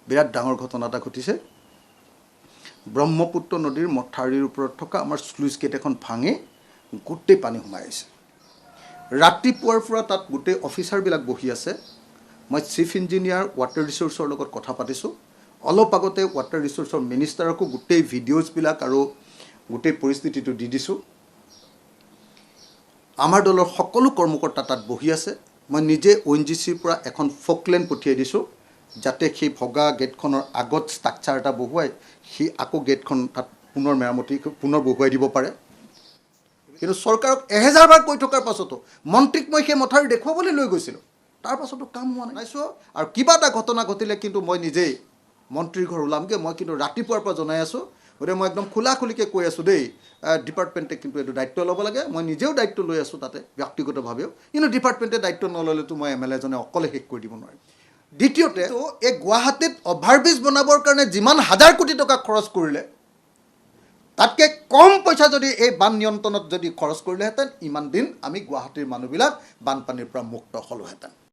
বিৰাট ডাঙৰ ঘটনা এটা ঘটিছে ব্ৰহ্মপুত্ৰ নদীৰ মথাউৰিৰ ওপৰত থকা আমাৰ স্লুইচ গেট এখন ভাঙি গোটেই পানী সোমাই আহিছে ৰাতিপুৱাৰ পৰা তাত গোটেই অফিচাৰবিলাক বহি আছে মই চিফ ইঞ্জিনিয়াৰ ৱাটাৰ ৰিচোৰ্চৰ লগত কথা পাতিছোঁ অলপ আগতে ৱাটাৰ ৰিচোৰ্চৰ মিনিষ্টাৰকো গোটেই ভিডিঅ'জবিলাক আৰু গোটেই পৰিস্থিতিটো দি দিছোঁ আমাৰ দলৰ সকলো কৰ্মকৰ্তা তাত বহি আছে মই নিজে ONGCৰ পৰা এখন ফকলেন পঠিয়াই দিছোঁ যাতে সেই ভগা গেটখনৰ আগত ষ্ট্ৰাকচাৰ এটা বহুৱাই সি আকৌ গেটখন তাত পুনৰ মেৰামতি পুনৰ বহুৱাই দিব পাৰে কিন্তু চৰকাৰক 1000 বাৰ কৈ থকাৰ পাছতো মন্ত্ৰীক মই সেই মথাউৰি দেখুৱাবলৈ লৈ গৈছিলোঁ তাৰ পাছতো কাম হোৱা নাই চোৱা আৰু কিবা এটা ঘটনা ঘটিলে কিন্তু মই নিজেই মন্ত্ৰীৰ ঘৰ ওলামগৈ মই কিন্তু ৰাতিপুৱাৰ পৰা জনাই আছোঁ গতিকে মই একদম খোলাখুলিকৈ কৈ আছোঁ দেই ডিপাৰ্টমেণ্টে কিন্তু এইটো দায়িত্ব ল'ব লাগে মই নিজেও দায়িত্ব লৈ আছোঁ তাতে ব্যক্তিগতভাৱেও কিন্তু ডিপাৰ্টমেণ্টে দায়িত্ব নল'লেতো মই MLA জনে অকলে শেষ কৰি দিব নোৱাৰিম দ্বিতীয়তে এই গুৱাহাটীত অভাৰব্ৰিজ বনাবৰ কাৰণে যিমান হাজাৰ কোটি টকা খৰচ কৰিলে তাতকৈ কম পইচা যদি এই বান নিয়ন্ত্ৰণত যদি খৰচ কৰিলেহেঁতেন ইমান দিন আমি গুৱাহাটীৰ মানুহবিলাক বানপানীৰ পৰা মুক্ত হ'লোহেঁতেন